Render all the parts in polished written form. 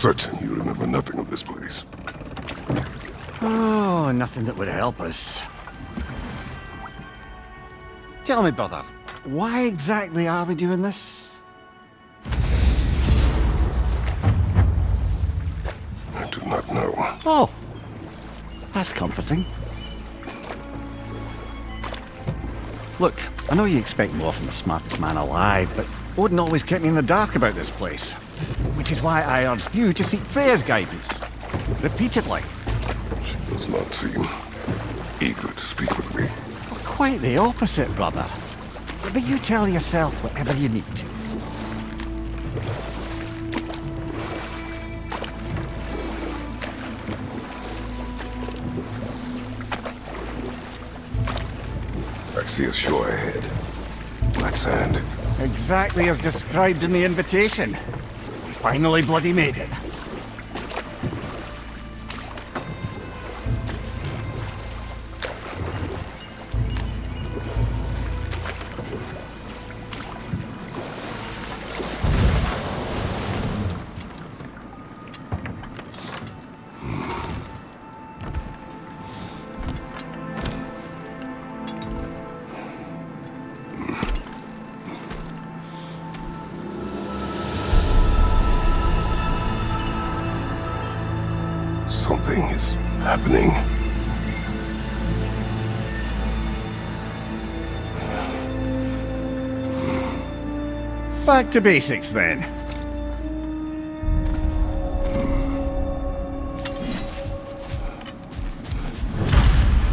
certain you remember nothing of this place. Oh, nothing that would help us. Tell me, brother, why exactly are we doing this? I do not know. Oh, that's comforting. Look, I know you expect more from the smartest man alive, but Odin always kept me in the dark about this place. Which is why I urged you to seek Freya's guidance. Repeatedly. She does not seem eager to speak with me. Well, quite the opposite, brother. But you tell yourself whatever you need to. I see a shore ahead. Black sand. Exactly as described in the invitation. We finally bloody made it. Something is happening. Back to basics then.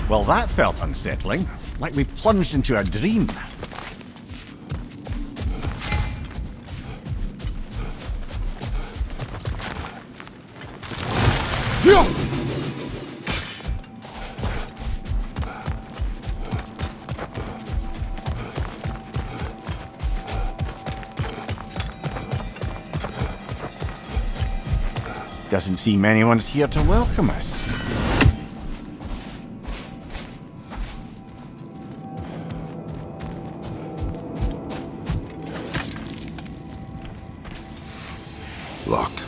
Well, that felt unsettling. Like we've plunged into a dream. Doesn't seem anyone's here to welcome us. Locked.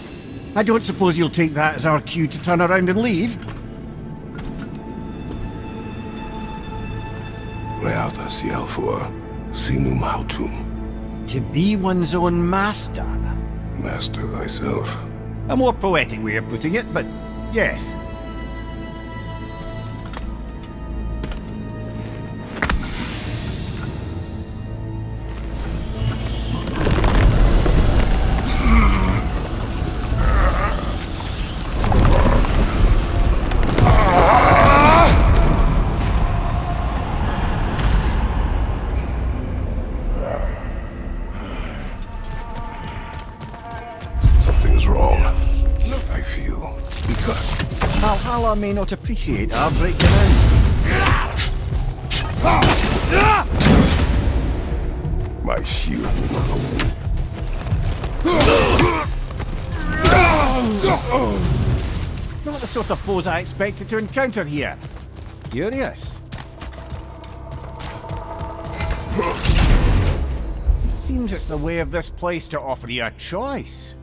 I don't suppose you'll take that as our cue to turn around and leave? Reatha Sialfur, Sinum Hautum. To be one's own master. Master thyself. A more poetic way of putting it, but yes. Something is wrong. I feel. Because Valhalla may not appreciate our breakdown. my shield will not hold. Not the sort of foes I expected to encounter here. Curious. Seems it's the way of this place to offer you a choice.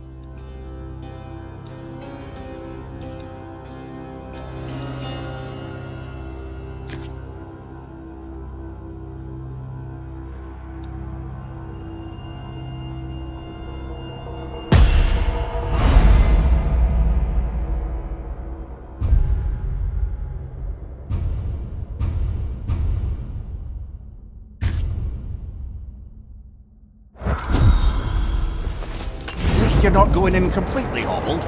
You're not going in completely hobbled.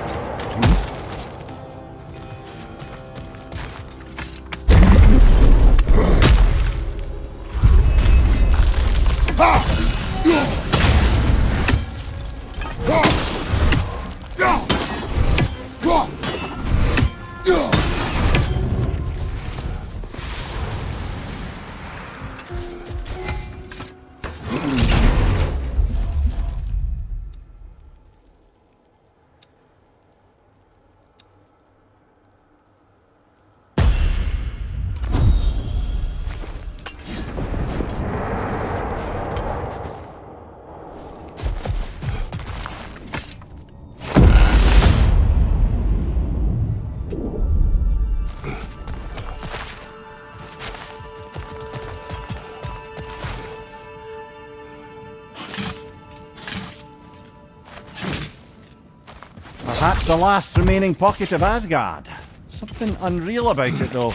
Perhaps the last remaining pocket of Asgard. Something unreal about it, though.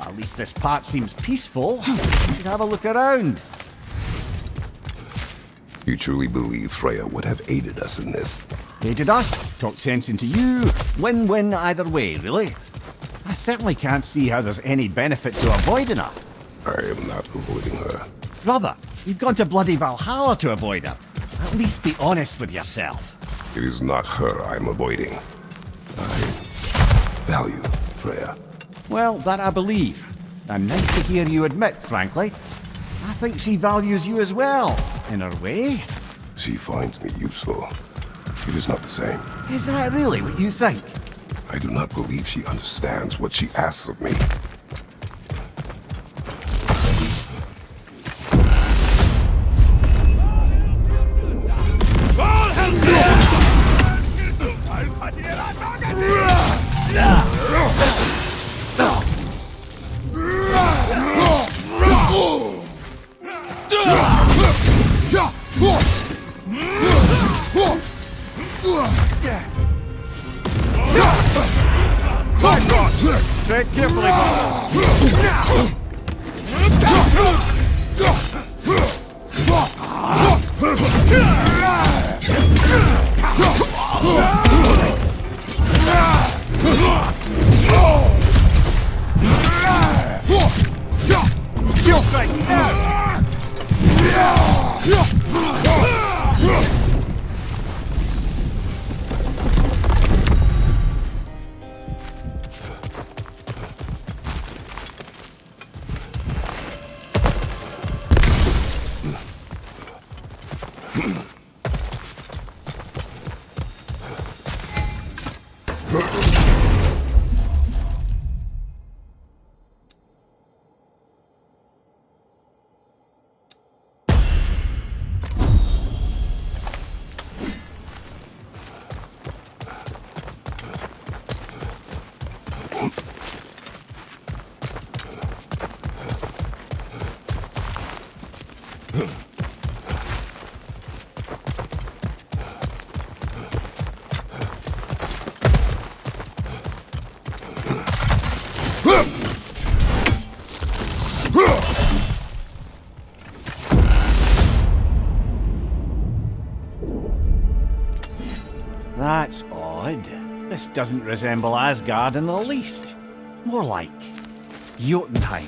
At least this part seems peaceful. You should have a look around. You truly believe Freya would have aided us in this? Aided us, talked sense into you. Win-win either way, really. I certainly can't see how there's any benefit to avoiding her. I am not avoiding her. Brother, you've gone to bloody Valhalla to avoid her. At least be honest with yourself. It is not her I'm avoiding. I value Freya. Well, that I believe. And nice to hear you admit, frankly. I think she values you as well, in her way. She finds me useful. It is not the same. Is that really what you think? I do not believe she understands what she asks of me. Tread carefully, Skill strike now! That's odd. This doesn't resemble Asgard in the least. More like Jotunheim.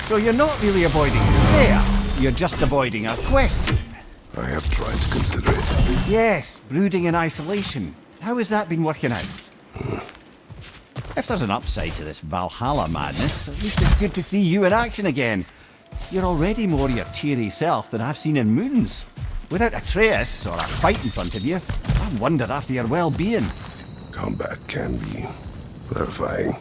So you're not really avoiding Freya, you're just avoiding a question. I have tried to consider it. Yes, brooding in isolation. How has that been working out? If there's an upside to this Valhalla madness, at least it's good to see you in action again. You're already more your cheery self than I've seen in moons. Without Atreus or a fight in front of you, I wonder after your well-being. Combat can be clarifying.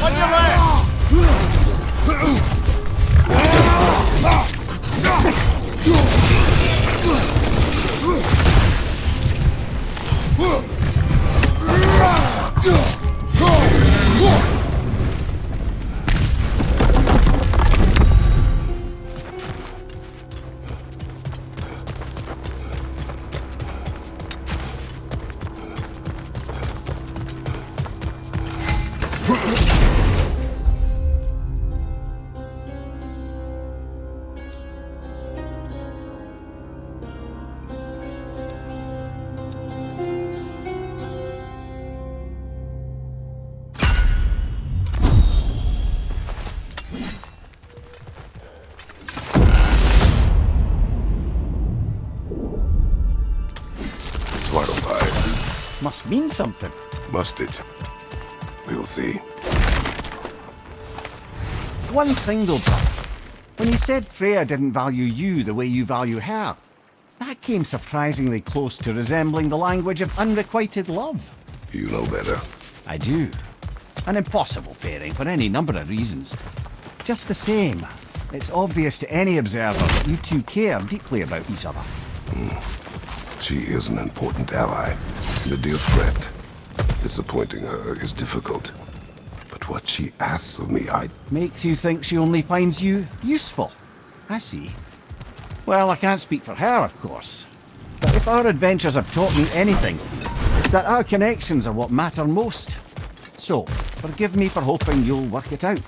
On your left! Smart alive. Must mean something. Must it? We'll see. One thing though, Buck. When you said Freya didn't value you the way you value her, that came surprisingly close to resembling the language of unrequited love. You know better. I do. An impossible pairing for any number of reasons. Just the same, it's obvious to any observer that you two care deeply about each other. She is an important ally and a dear friend. Disappointing her is difficult. But what she asks of me, Makes you think she only finds you useful. I see. Well, I can't speak for her, of course. But if our adventures have taught me anything, it's that our connections are what matter most. So, forgive me for hoping you'll work it out.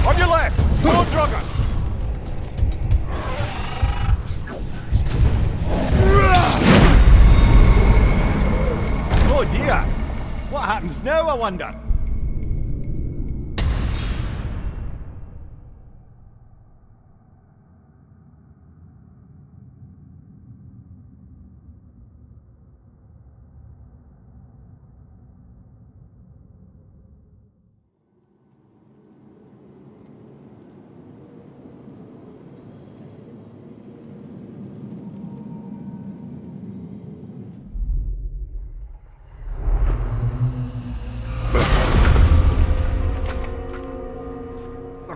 On your left! Go Drugger! Oh dear! What happens now, I wonder?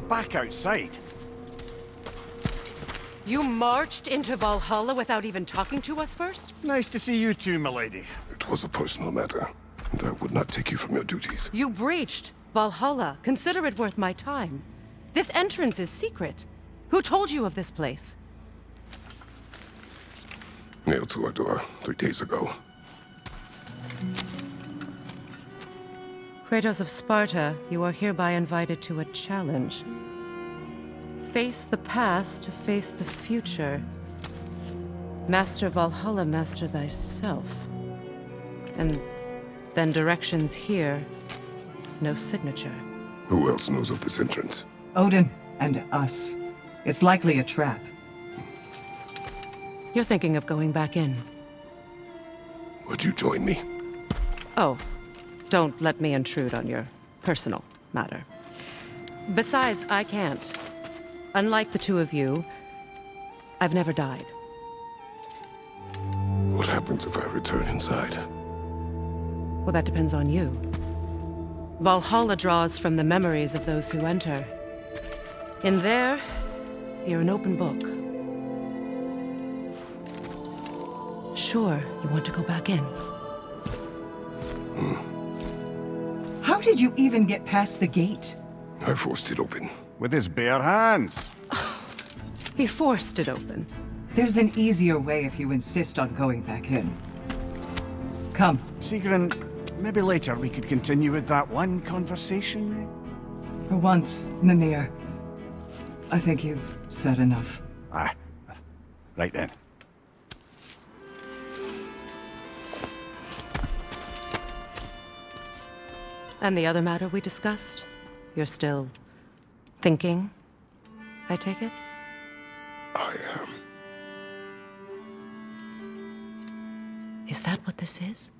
Back outside. You marched into Valhalla without even talking to us first? Nice to see you too, milady. it was a personal matter, and I would not take you from your duties. You breached Valhalla. Consider it worth my time. This entrance is secret. Who told you of this place? Nailed to our door 3 days ago. Kratos of Sparta, you are hereby invited to a challenge. Face the past to face the future. Master Valhalla, master thyself. And then directions here, no signature. Who else knows of this entrance? Odin and us. It's likely a trap. You're thinking of going back in. Would you join me? Oh, don't let me intrude on your personal matter. Besides, I can't. Unlike the two of you, I've never died. What happens if I return inside? Well, that depends on you. Valhalla draws from the memories of those who enter. In there, you're an open book. Sure, you want to go back in. How did you even get past the gate? I forced it open. With his bare hands. He forced it open. There's an easier way if you insist on going back in. Come. Sigrun, maybe later we could continue with that one conversation, For once, Mimir. I think you've said enough. Ah, right then. And the other matter we discussed? You're still thinking, I take it? I am. Is that what this is?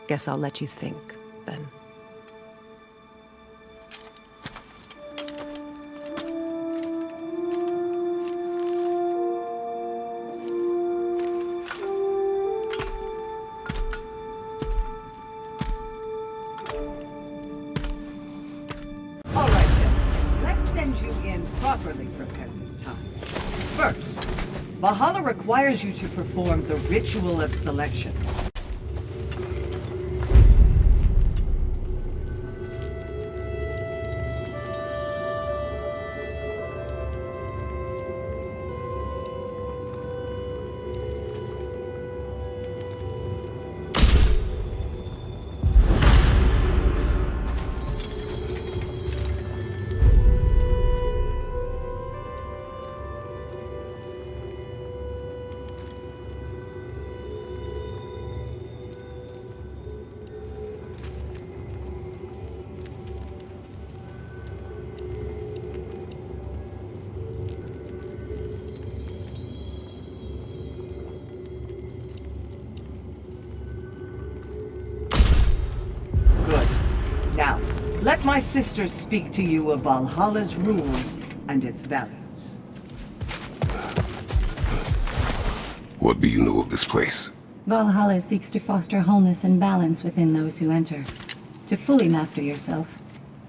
Guess I'll let you think, then. All right, Jen. Let's send you in properly prepared this time. First, Valhalla requires you to perform the ritual of selection. let my sister speak to you of Valhalla's rules and its values. What do you know of this place? Valhalla seeks to foster wholeness and balance within those who enter. To fully master yourself,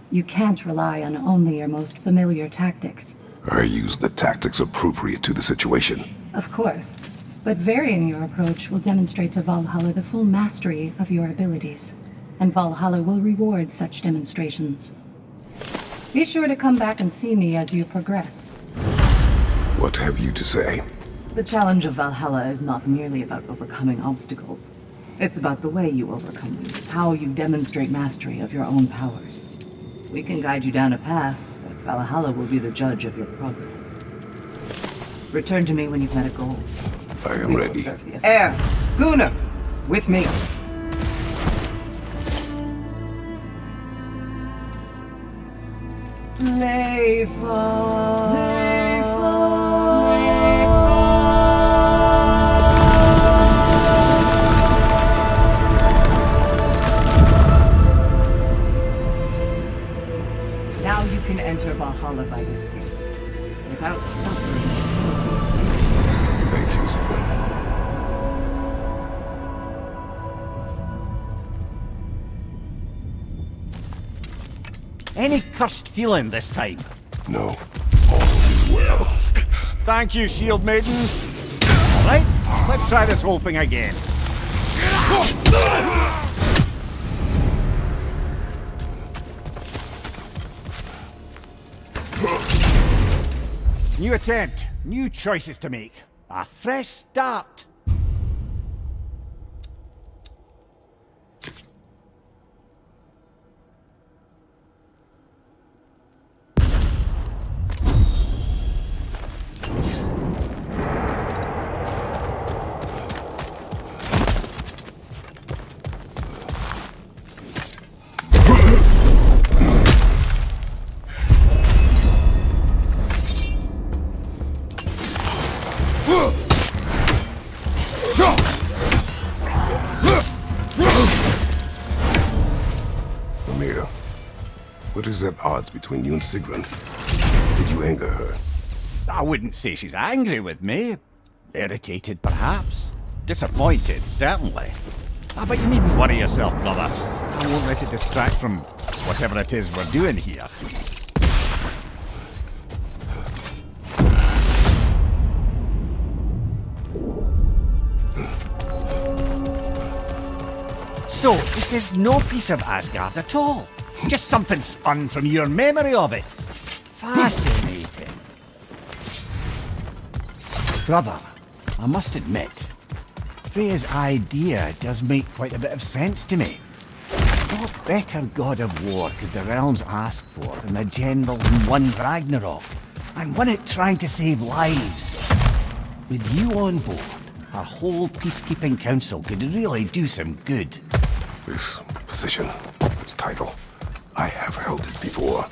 you can't rely on only your most familiar tactics. I use the tactics appropriate to the situation. Of course, but varying your approach will demonstrate to Valhalla the full mastery of your abilities, and Valhalla will reward such demonstrations. Be sure to come back and see me as you progress. What have you to say? The challenge of Valhalla is not merely about overcoming obstacles. It's about the way you overcome them, how you demonstrate mastery of your own powers. We can guide you down a path, but Valhalla will be the judge of your progress. Return to me when you've met a goal. I am ready. Air! Gunnar! With me! Now you can enter Valhalla by this gate, without suffering the penalty of nature. Thank you, Sigmund. Any cursed feeling this time? No, all is well. Thank you, shield maidens. All right, let's try this whole thing again. New attempt, new choices to make. A fresh start. What is at odds between you and Sigrun? Did you anger her? I wouldn't say she's angry with me. Irritated, perhaps. Disappointed, certainly. But you needn't worry yourself, brother. I won't let it distract from whatever it is we're doing here. So, this is no piece of Asgard at all. Just something spun from your memory of it. Fascinating. Brother, I must admit, Freya's idea does make quite a bit of sense to me. What better god of war could the realms ask for than the general who won Ragnarok, and won it trying to save lives? With you on board, our whole peacekeeping council could really do some good. This position, this title, I have held it before.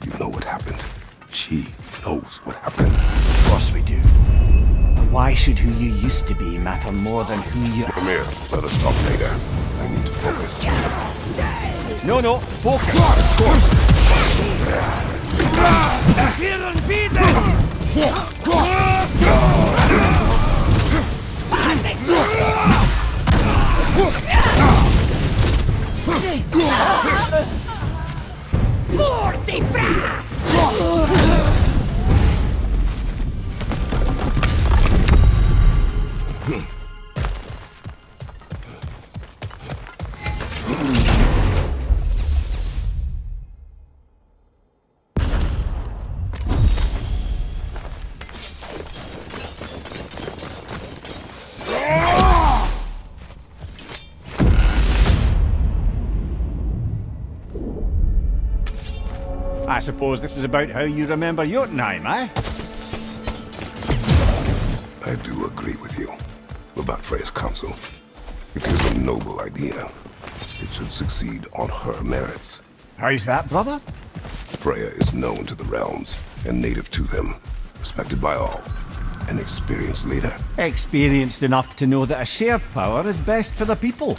You know what happened. She knows what happened. Of course we do. But why should who you used to be matter more than who you are? Come here, let us talk later. I need to focus. No, focus. I suppose this is about how you remember Jotunheim, eh? I do agree with you about Freya's council. It is a noble idea. It should succeed on her merits. How's that, brother? Freya is known to the realms and native to them, respected by all. An experienced leader. Experienced enough to know that a shared power is best for the people.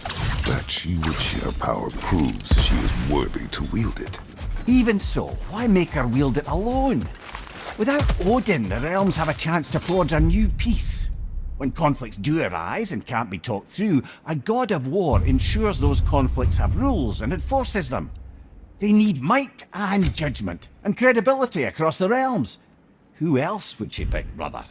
That she would share power proves she is worthy to wield it. Even so, why make her wield it alone? Without Odin, the realms have a chance to forge a new peace. When conflicts do arise and can't be talked through, a god of war ensures those conflicts have rules and enforces them. They need might and judgment, and credibility across the realms. Who else would she pick, brother?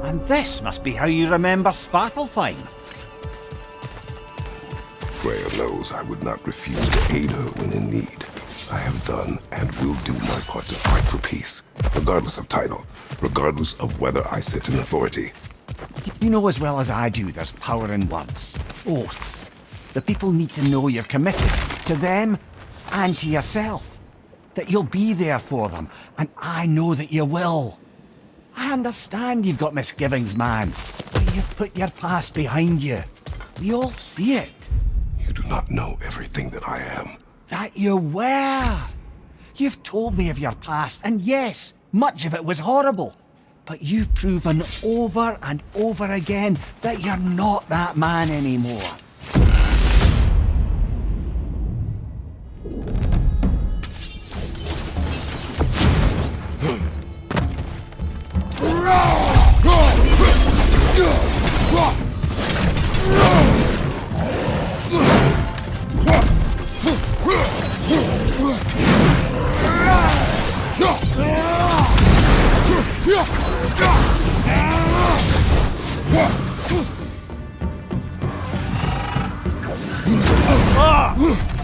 And this must be how you remember Svartalfheim. Freya knows I would not refuse to aid her when in need. I have done and will do my part to fight for peace, regardless of title, regardless of whether I sit in authority. You know as well as I do there's power in words, oaths. The people need to know you're committed, to them and to yourself. That you'll be there for them, and I know that you will. I understand you've got misgivings, man, but you've put your past behind you. We all see it. You do not know everything that I am. That you were. You've told me of your past, and yes, much of it was horrible. But you've proven over and over again that you're not that man anymore.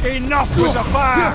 Enough with the fire!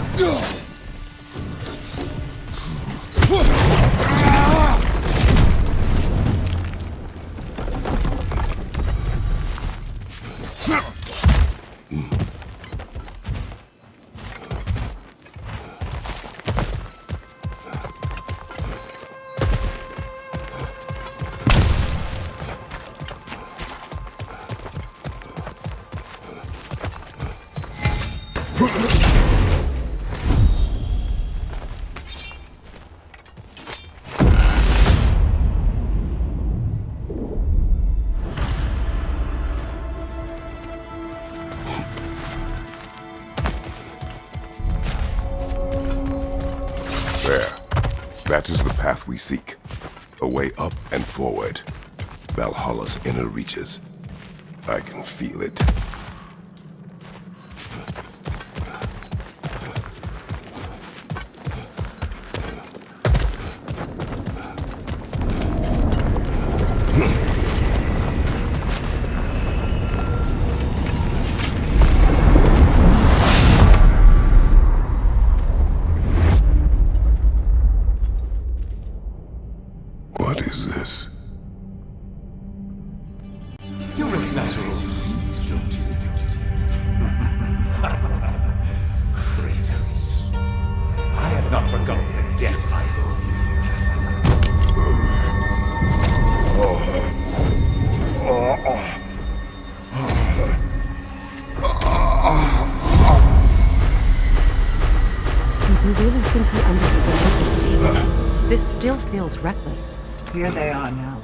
That is the path we seek. A way up and forward. Valhalla's inner reaches. I can feel it. What is this? You recognize rules, don't you? Kratos. I have not forgotten the debt I owe You really think you understood the mistakes? This still feels reckless. Here they are now.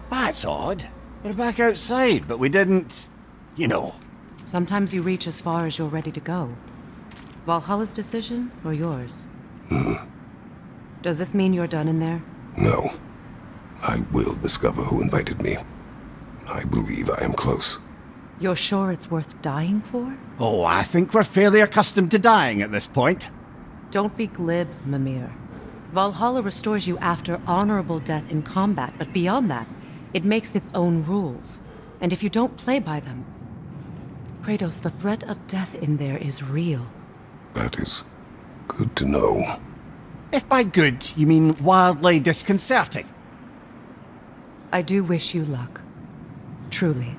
That's odd. We're back outside, but we didn't... you know. Sometimes you reach as far as you're ready to go. Valhalla's decision, or yours? Does this mean you're done in there? No. I will discover who invited me. I believe I am close. You're sure it's worth dying for? Oh, I think we're fairly accustomed to dying at this point. Don't be glib, Mimir. Valhalla restores you after honorable death in combat, but beyond that, it makes its own rules. And if you don't play by them... Kratos, the threat of death in there is real. That is good to know. If by good, you mean wildly disconcerting. I do wish you luck. Truly.